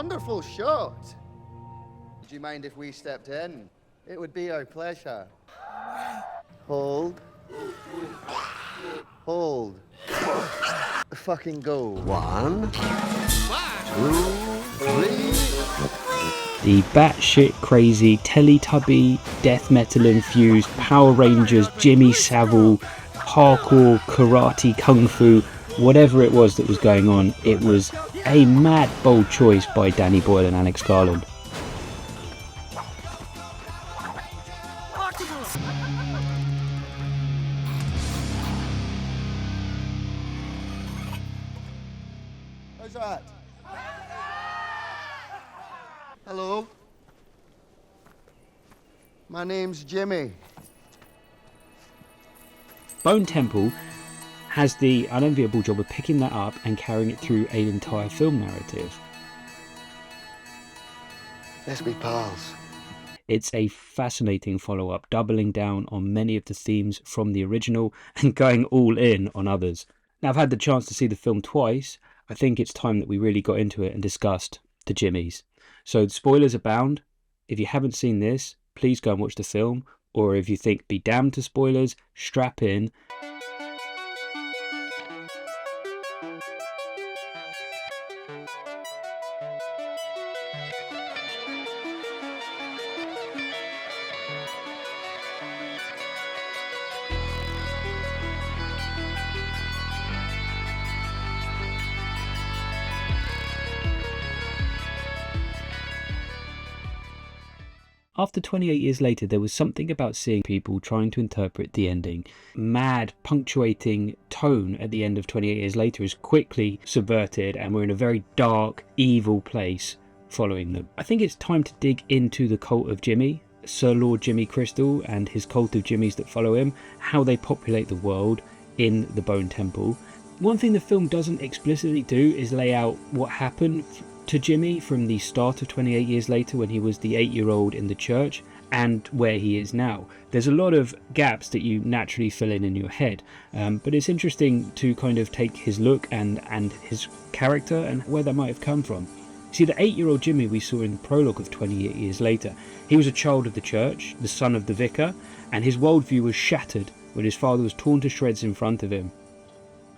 wonderful shot. Do you mind if we stepped in? It would be our pleasure. Hold. Hold. Fucking go. 1, 2, 3. The batshit crazy, Teletubby, death metal infused, Power Rangers, Jimmy Saville, hardcore, karate, kung fu, whatever it was that was going on, it was a mad bold choice by Danny Boyle and Alex Garland. How's that? Hello. My name's Jimmy. Bone Temple has the unenviable job of picking that up and carrying it through an entire film narrative. Let's be pals. It's a fascinating follow-up, doubling down on many of the themes from the original and going all in on others. Now, I've had the chance to see the film twice. I think it's time that we really got into it and discussed the Jimmies. So spoilers abound. If you haven't seen this, please go and watch the film. Or if you think be damned to spoilers, strap in. After 28 years later, there was something about seeing people trying to interpret the ending. Mad, punctuating tone at the end of 28 years later is quickly subverted, and we're in a very dark, evil place following them. I think it's time to dig into the cult of Jimmy, Sir Lord Jimmy Crystal and his cult of Jimmies that follow him, how they populate the world in the Bone Temple. One thing the film doesn't explicitly do is lay out what happened to Jimmy from the start of 28 years later when he was the 8-year-old in the church and where he is now. There's a lot of gaps that you naturally fill in your head, but it's interesting to kind of take his look and his character and where that might have come from. See, the 8-year-old Jimmy we saw in the prologue of 28 years later, he was a child of the church, the son of the vicar, and his worldview was shattered when his father was torn to shreds in front of him.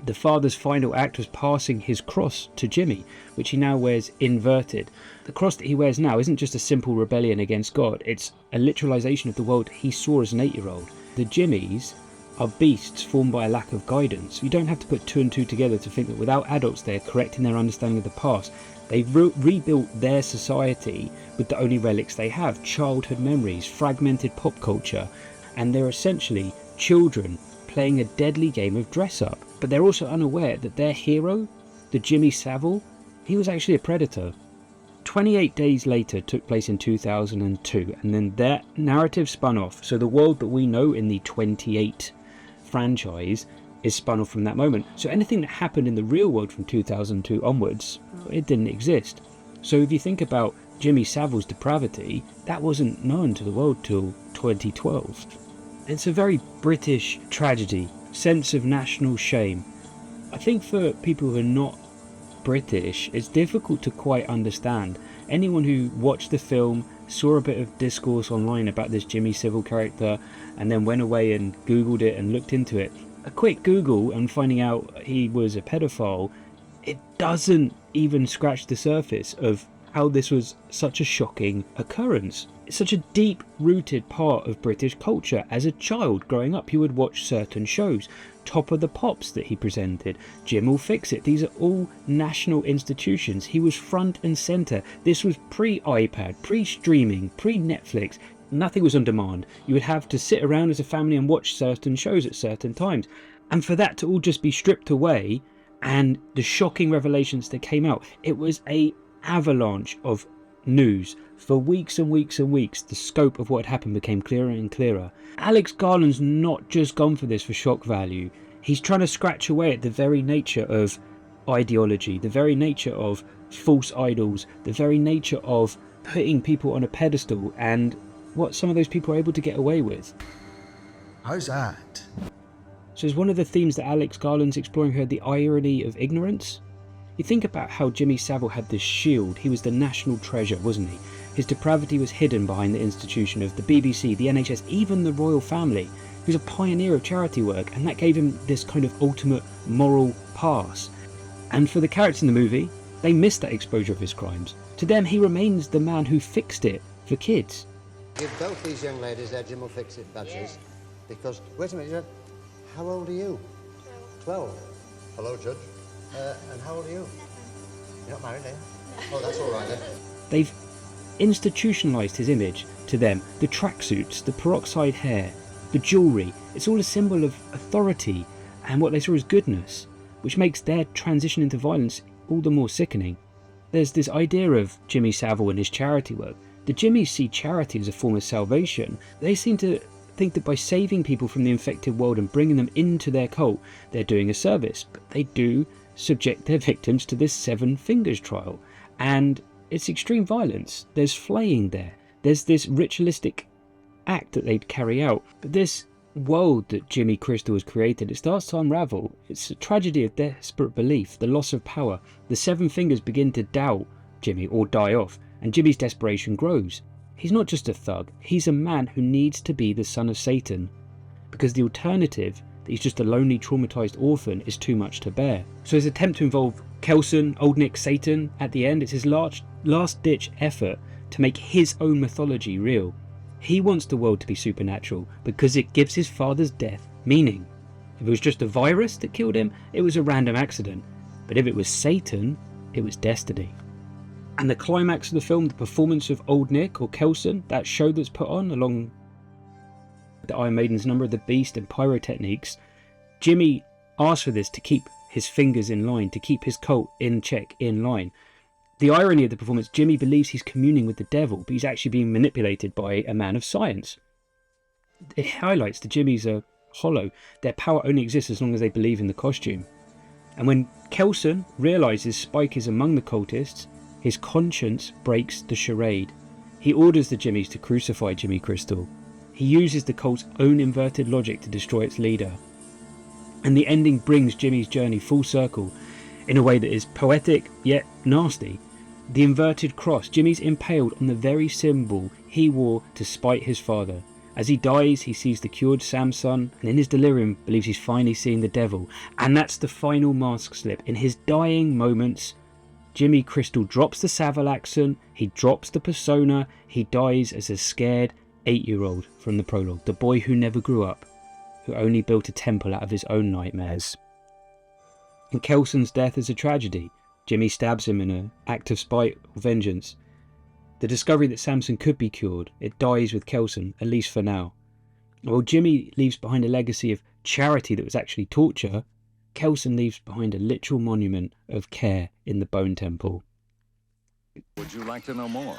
The father's final act was passing his cross to Jimmy, which he now wears inverted. The cross that he wears now isn't just a simple rebellion against God, it's a literalization of the world he saw as an 8-year-old. The Jimmies are beasts formed by a lack of guidance. You don't have to put 2 and 2 together to think that without adults there correcting their understanding of the past, they've rebuilt their society with the only relics they have: childhood memories, fragmented pop culture, and they're essentially children playing a deadly game of dress-up. But they're also unaware that their hero, the Jimmy Saville, he was actually a predator. 28 Days Later took place in 2002, and then their narrative spun off. So the world that we know in the 28 franchise is spun off from that moment. So anything that happened in the real world from 2002 onwards, it didn't exist. So if you think about Jimmy Saville's depravity, that wasn't known to the world till 2012. It's a very British tragedy, sense of national shame. I think for people who are not British, it's difficult to quite understand. Anyone who watched the film, saw a bit of discourse online about this Jimmy Saville character, and then went away and Googled it and looked into it, a quick Google and finding out he was a pedophile, it doesn't even scratch the surface of how this was such a shocking occurrence. It's such a deep-rooted part of British culture. As a child growing up, he would watch certain shows. Top of the Pops that he presented, Jim Will Fix It. These are all national institutions. He was front and centre. This was pre-iPad, pre-streaming, pre-Netflix. Nothing was on demand. You would have to sit around as a family and watch certain shows at certain times. And for that to all just be stripped away, and the shocking revelations that came out, it was an avalanche of news. For weeks and weeks and weeks, the scope of what had happened became clearer and clearer. Alex Garland's not just gone for this for shock value. He's trying to scratch away at the very nature of ideology, the very nature of false idols, the very nature of putting people on a pedestal, and what some of those people are able to get away with. How's that? So is one of the themes that Alex Garland's exploring here the irony of ignorance? You think about how Jimmy Saville had this shield. He was the national treasure, wasn't he? His depravity was hidden behind the institution of the BBC, the NHS, even the royal family. He was a pioneer of charity work, and that gave him this kind of ultimate moral pass. And for the characters in the movie, they missed that exposure of his crimes. To them, he remains the man who fixed it for kids. Give both these young ladies their Jim will fix it badges, because, wait a minute, how old are you? 12. Hello, Judge. And how old are you? You're not married, are you? Oh, that's all right then. They've institutionalised his image to them. The tracksuits, the peroxide hair, the jewellery, it's all a symbol of authority and what they saw as goodness, which makes their transition into violence all the more sickening. There's this idea of Jimmy Saville and his charity work. The Jimmys see charity as a form of salvation. They seem to think that by saving people from the infected world and bringing them into their cult, they're doing a service. But they do subject their victims to this 7 fingers trial. And it's extreme violence. There's flaying there. There's this ritualistic act that they'd carry out. But this world that Jimmy Crystal has created, it starts to unravel. It's a tragedy of desperate belief, the loss of power. The 7 fingers begin to doubt Jimmy or die off, and Jimmy's desperation grows. He's not just a thug, he's a man who needs to be the son of Satan, because the alternative, that he's just a lonely, traumatised orphan, is too much to bear. So his attempt to involve Kelson, Old Nick, Satan at the end, it's his last-ditch effort to make his own mythology real. He wants the world to be supernatural because it gives his father's death meaning. If it was just a virus that killed him, it was a random accident. But if it was Satan, it was destiny. And the climax of the film, the performance of Old Nick or Kelson, that show that's put on along the Iron Maiden's Number of the Beast and pyrotechnics, Jimmy asked for this to keep his fingers in line, to keep his cult in check, in line. The irony of the performance, Jimmy believes he's communing with the devil, but he's actually being manipulated by a man of science. It highlights the Jimmys are hollow. Their power only exists as long as they believe in the costume. And when Kelson realises Spike is among the cultists, his conscience breaks the charade. He orders the Jimmys to crucify Jimmy Crystal. He uses the cult's own inverted logic to destroy its leader. And the ending brings Jimmy's journey full circle in a way that is poetic yet nasty. The inverted cross, Jimmy's impaled on the very symbol he wore to spite his father. As he dies, he sees the cured Samson, and in his delirium believes he's finally seeing the devil. And that's the final mask slip. In his dying moments, Jimmy Crystal drops the Savile accent, he drops the persona, he dies as a scared 8-year-old from the prologue, the boy who never grew up, who only built a temple out of his own nightmares. And Kelson's death is a tragedy. Jimmy stabs him in an act of spite or vengeance. The discovery that Samson could be cured, it dies with Kelson, at least for now. While Jimmy leaves behind a legacy of charity that was actually torture, Kelson leaves behind a literal monument of care in the Bone Temple. Would you like to know more?